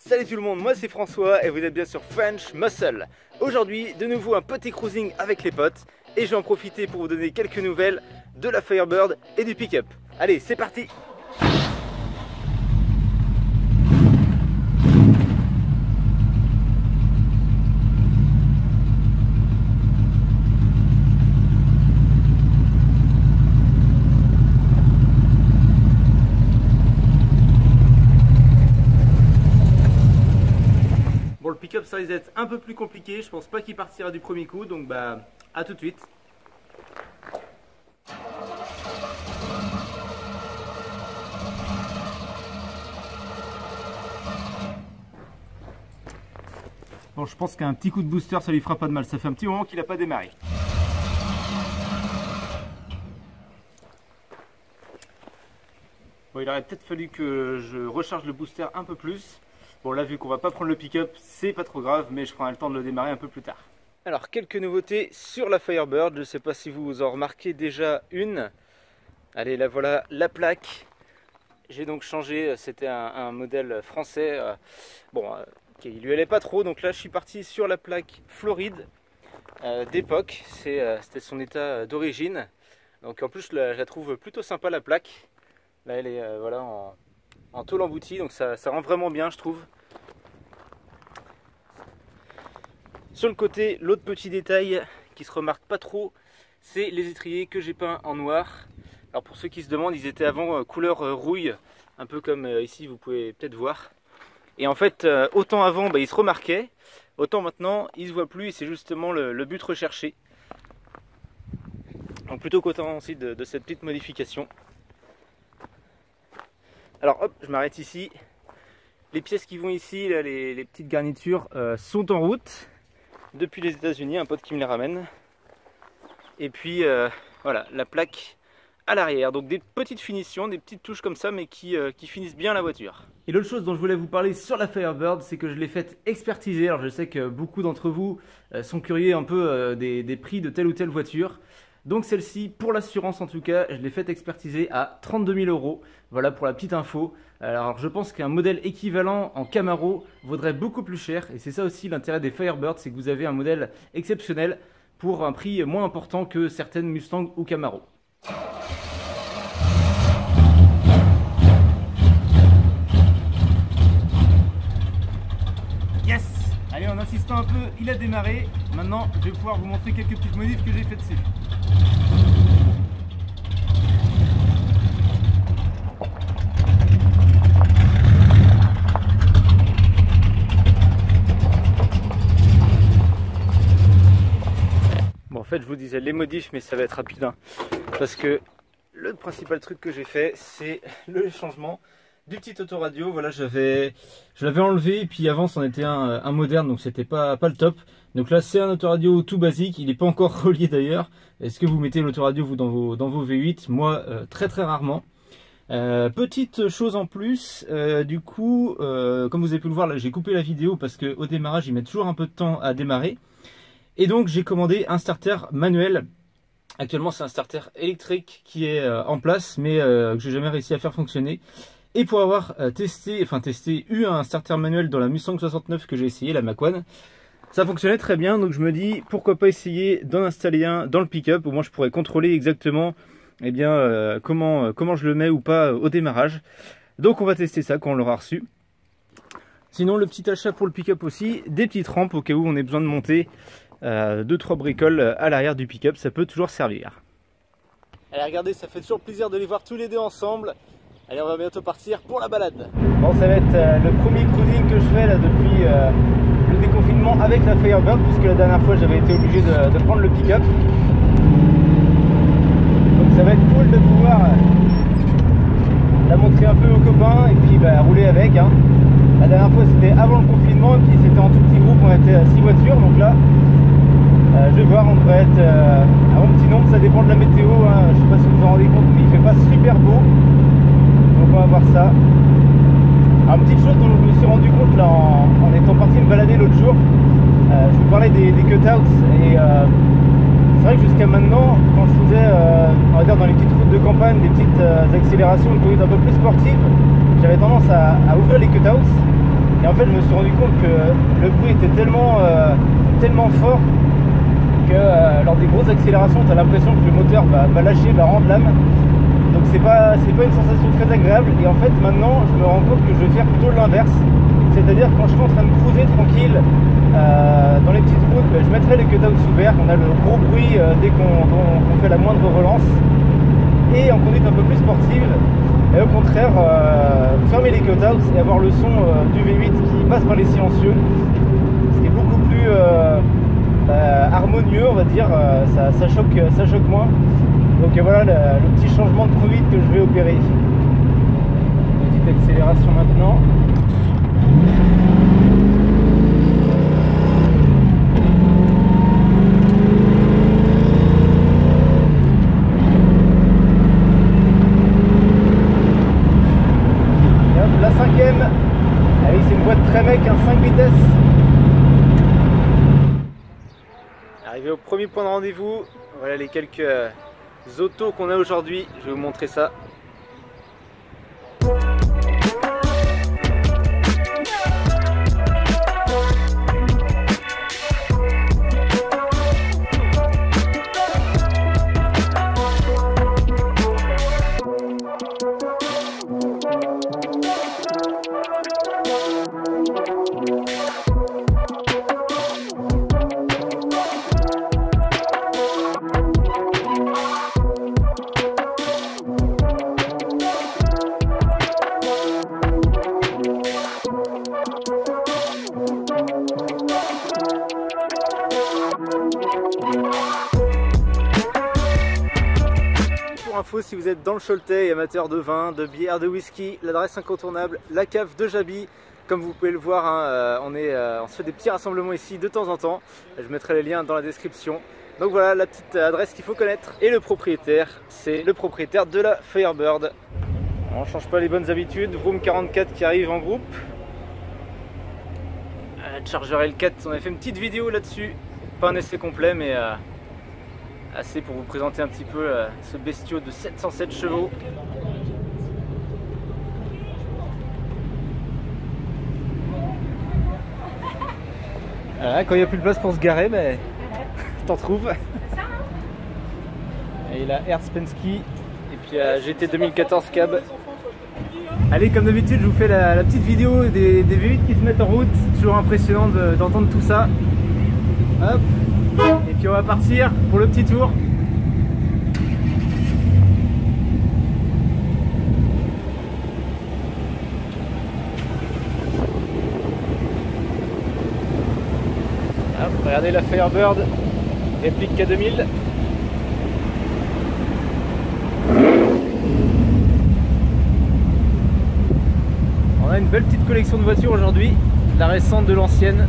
Salut tout le monde, moi c'est François et vous êtes bien sur French Muscle. Aujourd'hui, de nouveau un petit cruising avec les potes et je vais en profiter pour vous donner quelques nouvelles de la Firebird et du pick-up. Allez, c'est parti! Bon, le pick-up ça risque d'être un peu plus compliqué, je pense pas qu'il partira du premier coup, donc bah à tout de suite. Bon, je pense qu'un petit coup de booster ça lui fera pas de mal, ça fait un petit moment qu'il n'a pas démarré. Bon, il aurait peut-être fallu que je recharge le booster un peu plus. Bon, là vu qu'on va pas prendre le pick-up, c'est pas trop grave, mais je prendrai le temps de le démarrer un peu plus tard. Alors, quelques nouveautés sur la Firebird, je ne sais pas si vous en remarquez déjà une. Allez, là voilà la plaque. J'ai donc changé, c'était un modèle français, qui lui allait pas trop, donc là je suis parti sur la plaque Floride d'époque, c'était son état d'origine. Donc en plus je la trouve plutôt sympa la plaque. Là elle est voilà, en tôle emboutie, donc ça rend vraiment bien je trouve. Sur le côté, l'autre petit détail qui se remarque pas trop, c'est les étriers que j'ai peints en noir. Alors pour ceux qui se demandent, ils étaient avant couleur rouille, un peu comme ici vous pouvez peut-être voir. Et en fait, autant avant ils se remarquaient, autant maintenant ils se voient plus et c'est justement le but recherché. Donc plutôt content aussi de cette petite modification. Alors hop, je m'arrête ici. Les pièces qui vont ici, là, les petites garnitures, sont en route depuis les États-Unis, un pote qui me les ramène. Et puis voilà, la plaque à l'arrière. Donc des petites finitions, des petites touches comme ça, mais qui finissent bien la voiture. Et l'autre chose dont je voulais vous parler sur la Firebird, c'est que je l'ai faite expertiser. Alors je sais que beaucoup d'entre vous sont curieux un peu des prix de telle ou telle voiture. Donc celle-ci, pour l'assurance en tout cas, je l'ai faite expertiser à 32 000 €. Voilà pour la petite info. Alors je pense qu'un modèle équivalent en Camaro vaudrait beaucoup plus cher. Et c'est ça aussi l'intérêt des Firebird, c'est que vous avez un modèle exceptionnel pour un prix moins important que certaines Mustang ou Camaro. Yes! Allez, en insistant un peu, il a démarré. Maintenant, je vais pouvoir vous montrer quelques petites modifs que j'ai fait dessus. Bon, en fait, je vous disais les modifs, mais ça va être rapide, hein, parce que le principal truc que j'ai fait, c'est le changement du petit autoradio. Voilà, je l'avais enlevé et puis avant c'en était un moderne, donc c'était pas le top. Donc là c'est un autoradio tout basique, il n'est pas encore relié d'ailleurs. Est-ce que vous mettez l'autoradio vous dans vos V8? Moi très rarement. Petite chose en plus, du coup comme vous avez pu le voir là, j'ai coupé la vidéo parce que au démarrage il met toujours un peu de temps à démarrer. Et donc j'ai commandé un starter manuel. Actuellement c'est un starter électrique qui est en place, mais que j'ai jamais réussi à faire fonctionner. Et pour avoir eu un starter manuel dans la Mustang 69 que j'ai essayé, la Mach 1, ça fonctionnait très bien. Donc je me dis pourquoi pas essayer d'en installer un dans le pick-up. Au moins je pourrais contrôler exactement comment je le mets ou pas au démarrage. Donc on va tester ça quand on l'aura reçu. Sinon le petit achat pour le pick-up aussi, des petites rampes au cas où on ait besoin de monter 2-3 bricoles à l'arrière du pick-up, ça peut toujours servir. Allez, regardez, ça fait toujours plaisir de les voir tous les deux ensemble. Allez, on va bientôt partir pour la balade. Bon, ça va être le premier cruising que je fais là depuis le déconfinement avec la Firebird, puisque la dernière fois j'avais été obligé de prendre le pick-up. Donc ça va être cool de pouvoir la montrer un peu aux copains et puis rouler avec, hein. La dernière fois c'était avant le confinement et puis c'était en tout petit groupe, on était à 6 voitures, donc là je vais voir, on devrait être à mon petit nombre, ça dépend de la météo, hein. Je sais pas si vous vous en rendez compte, mais il fait pas super beau. Donc on va voir ça. Alors, petite chose dont je me suis rendu compte là en étant parti me balader l'autre jour, je vous parlais des cutouts et c'est vrai que jusqu'à maintenant, quand je faisais on va dire dans les petites routes de campagne, des petites accélérations, une conduite un peu plus sportive, j'avais tendance à ouvrir les cutouts Et en fait, je me suis rendu compte que le bruit était tellement fort que lors des grosses accélérations, tu as l'impression que le moteur va lâcher, va rendre l'âme. Donc c'est pas une sensation très agréable. Et en fait, maintenant, je me rends compte que je vais faire plutôt l'inverse. C'est-à-dire quand je suis en train de cruiser tranquille dans les petites routes, je mettrai les cutouts ouverts. On a le gros bruit dès qu'on fait la moindre relance. Et en conduite un peu plus sportive, et au contraire, fermer les cutouts et avoir le son du V8 qui passe par les silencieux, ce qui est beaucoup plus harmonieux, on va dire. Ça choque moins. Donc voilà le petit changement de conduite que je vais opérer. Petite accélération maintenant. La cinquième, allez, c'est une boîte Tremec, un 5 vitesses. Arrivé au premier point de rendez-vous, voilà les quelques autos qu'on a aujourd'hui, je vais vous montrer ça. Info, si vous êtes dans le Choletais et amateur de vin, de bière, de whisky, l'adresse incontournable, la cave de Jaby. Comme vous pouvez le voir, hein, on se fait des petits rassemblements ici de temps en temps. Je mettrai les liens dans la description. Donc voilà la petite adresse qu'il faut connaître. Et le propriétaire, c'est le propriétaire de la Firebird. On ne change pas les bonnes habitudes. Vroom 44 qui arrive en groupe. Charger L4, on a fait une petite vidéo là-dessus. Pas un essai complet, mais assez pour vous présenter un petit peu ce bestiau de 707 chevaux. Voilà, quand il n'y a plus de place pour se garer, mais t'en trouves. Et la Hertz Penske et puis la GT 2014 cab. Allez, comme d'habitude, je vous fais la petite vidéo des V8 qui se mettent en route. Toujours impressionnant d'entendre tout ça. Hop. Et puis on va partir pour le petit tour. Hop, regardez la Firebird, réplique K2000. On a une belle petite collection de voitures aujourd'hui, la récente de l'ancienne.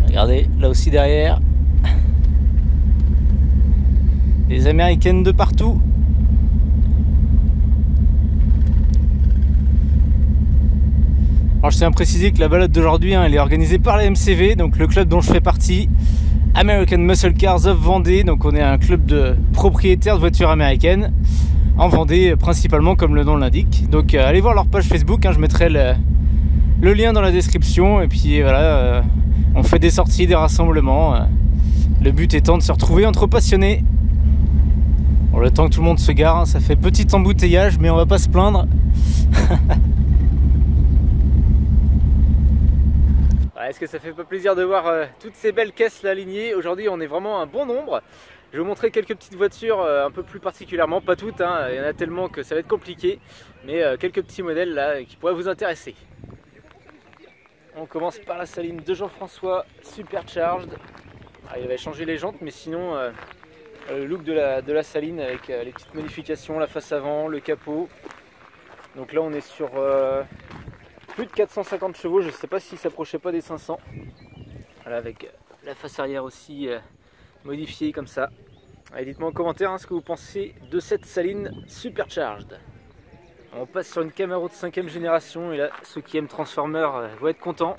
Regardez, là aussi derrière, les américaines de partout. Alors je tiens à préciser que la balade d'aujourd'hui, elle est organisée par la MCV, donc le club dont je fais partie, American Muscle Cars of Vendée. Donc on est un club de propriétaires de voitures américaines en Vendée principalement, comme le nom l'indique. Donc allez voir leur page Facebook, je mettrai le lien dans la description. Et puis voilà, on fait des sorties, des rassemblements. Le but étant de se retrouver entre passionnés. Bon, le temps que tout le monde se gare, hein, ça fait petit embouteillage, mais on va pas se plaindre. Est-ce que ça fait pas plaisir de voir toutes ces belles caisses là alignées? Aujourd'hui on est vraiment un bon nombre. Je vais vous montrer quelques petites voitures un peu plus particulièrement, pas toutes, hein, il y en a tellement que ça va être compliqué, mais quelques petits modèles là qui pourraient vous intéresser. On commence par la Saline de Jean-François Supercharged. Il avait changé les jantes, mais sinon le look de la Saline avec les petites modifications, la face avant, le capot. Donc là on est sur plus de 450 chevaux, je ne sais pas s'il ne s'approchait pas des 500. Voilà, avec la face arrière aussi modifiée comme ça. Allez, dites-moi en commentaire hein, ce que vous pensez de cette Saline Supercharged. On passe sur une Camaro de 5e génération et là ceux qui aiment Transformers vont être contents.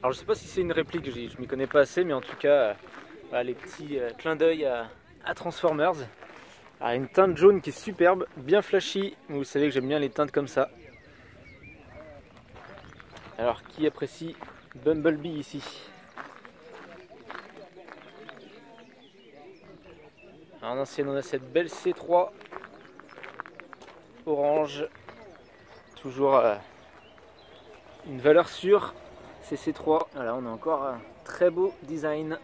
Alors je ne sais pas si c'est une réplique, je ne m'y connais pas assez, mais en tout cas voilà, les petits clins d'œil à Transformers. Alors, une teinte jaune qui est superbe, bien flashy, vous savez que j'aime bien les teintes comme ça. Alors qui apprécie Bumblebee ici? En ancienne on a cette belle C3 orange, toujours une valeur sûre, c'est C3. Voilà, on a encore un très beau design.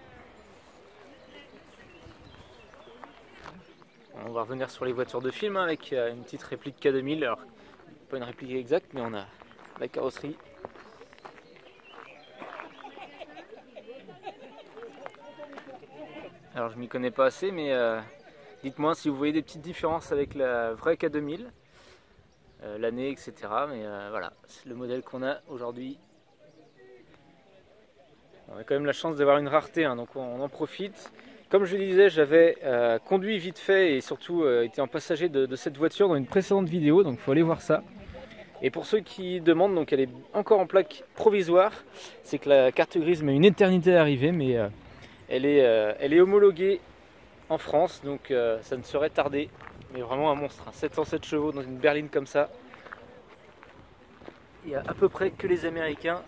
On va revenir sur les voitures de film hein, avec une petite réplique K2000, alors pas une réplique exacte mais on a la carrosserie. Alors je m'y connais pas assez, mais dites-moi si vous voyez des petites différences avec la vraie K2000, l'année, etc. Mais voilà, c'est le modèle qu'on a aujourd'hui. On a quand même la chance d'avoir une rareté, hein, donc on en profite. Comme je le disais, j'avais conduit vite fait et surtout été en passager de cette voiture dans une précédente vidéo, donc il faut aller voir ça. Et pour ceux qui demandent, donc elle est encore en plaque provisoire, c'est que la carte grise met une éternité à arriver, mais elle est homologuée en France, donc ça ne saurait tarder. Mais vraiment un monstre, hein. 707 chevaux dans une berline comme ça. Il n'y a à peu près que les Américains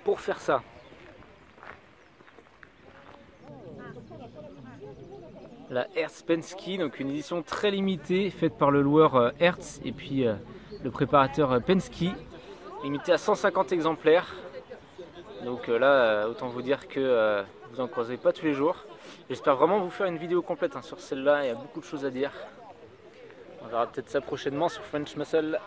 pour faire ça. La Hertz Penske, donc une édition très limitée faite par le loueur Hertz et puis le préparateur Penske, limitée à 150 exemplaires. Donc là, autant vous dire que vous en croisez pas tous les jours. J'espère vraiment vous faire une vidéo complète hein, sur celle-là, il y a beaucoup de choses à dire. On verra peut-être ça prochainement sur French Muscle.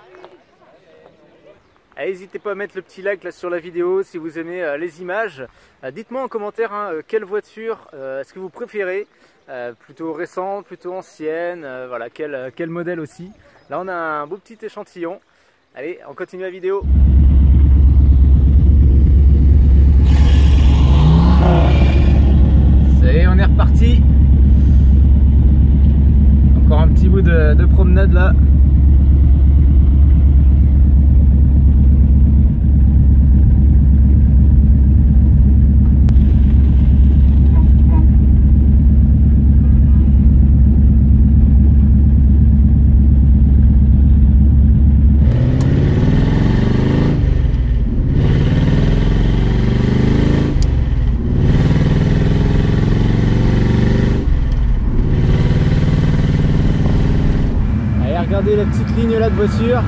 N'hésitez pas à mettre le petit like là sur la vidéo si vous aimez les images. Dites-moi en commentaire hein, quelle voiture est-ce que vous préférez, plutôt récente, plutôt ancienne, voilà, quel modèle aussi. Là on a un beau petit échantillon. Allez, on continue la vidéo. Ça y est, on est reparti. Encore un petit bout de promenade là. Regardez la petite ligne là de voiture.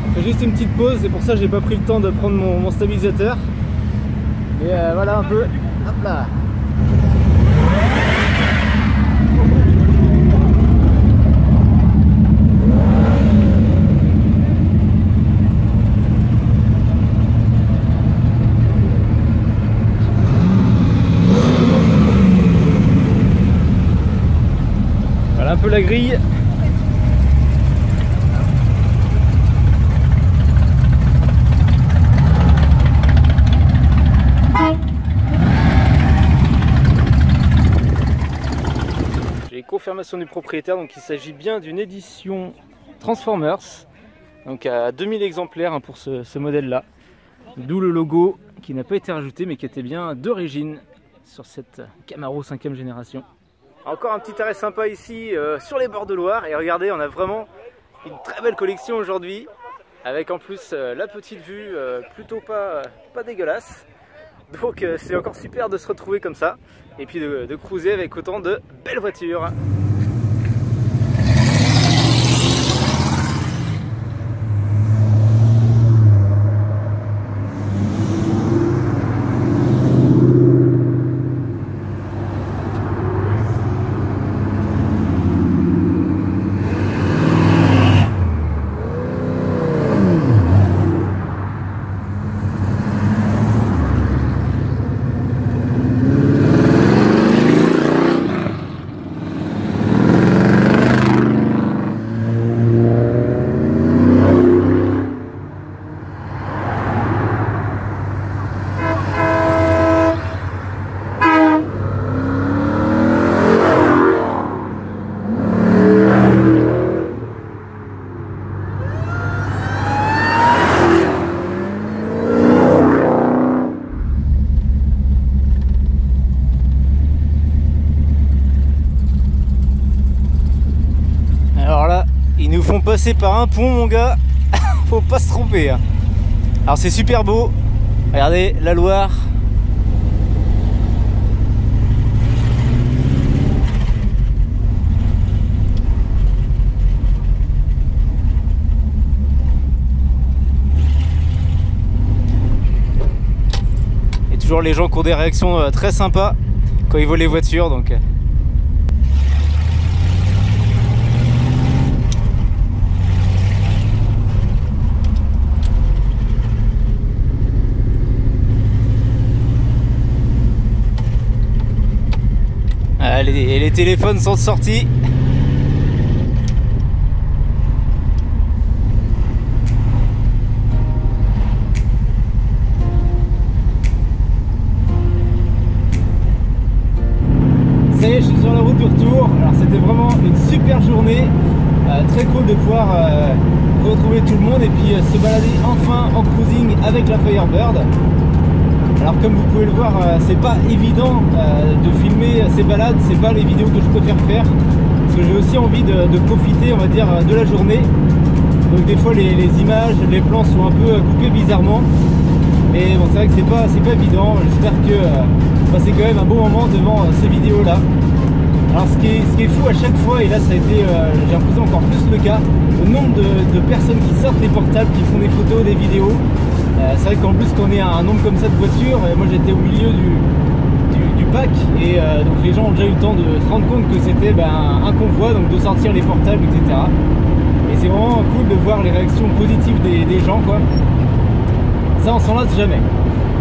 On fait juste une petite pause, c'est pour ça que j'ai pas pris le temps de prendre mon stabilisateur. Et voilà un peu. Hop là. Voilà un peu la grille. Confirmation du propriétaire, donc il s'agit bien d'une édition Transformers, donc à 2000 exemplaires hein, pour ce modèle là, d'où le logo qui n'a pas été rajouté mais qui était bien d'origine sur cette Camaro 5e génération. Encore un petit arrêt sympa ici sur les bords de Loire et regardez, on a vraiment une très belle collection aujourd'hui avec en plus la petite vue plutôt pas dégueulasse. Donc c'est encore super de se retrouver comme ça et puis de cruiser avec autant de belles voitures. Ils nous font passer par un pont, mon gars. Faut pas se tromper hein. Alors c'est super beau. Regardez la Loire. Et toujours les gens qui ont des réactions très sympas quand ils voient les voitures, donc et les téléphones sont sortis. Ça y est, je suis sur la route du retour. Alors c'était vraiment une super journée, très cool de pouvoir retrouver tout le monde et puis se balader enfin en cruising avec la Firebird. Alors comme vous pouvez le voir, c'est pas évident de filmer ces balades, c'est pas les vidéos que je préfère faire, parce que j'ai aussi envie de profiter, on va dire, de la journée. Donc des fois les images, les plans sont un peu coupés bizarrement, mais bon, c'est vrai que c'est pas évident. J'espère que passer quand même un bon moment devant ces vidéos là. Alors ce qui est fou à chaque fois, et là ça a été, j'ai l'impression encore plus le cas, le nombre de personnes qui sortent les portables, qui font des photos, des vidéos. C'est vrai qu'en plus qu'on est un nombre comme ça de voitures, moi j'étais au milieu du pack et donc les gens ont déjà eu le temps de se rendre compte que c'était un convoi, donc de sortir les portables, etc. Et c'est vraiment cool de voir les réactions positives des gens, quoi. Ça on s'en lasse jamais.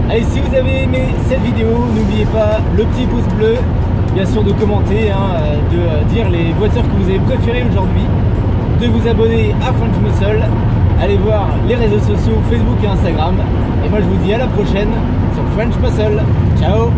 Allez, si vous avez aimé cette vidéo, n'oubliez pas le petit pouce bleu, bien sûr de commenter, de dire les voitures que vous avez préférées aujourd'hui, de vous abonner à French Muscle. Allez voir les réseaux sociaux Facebook et Instagram. Et moi je vous dis à la prochaine sur French Muscle. Ciao!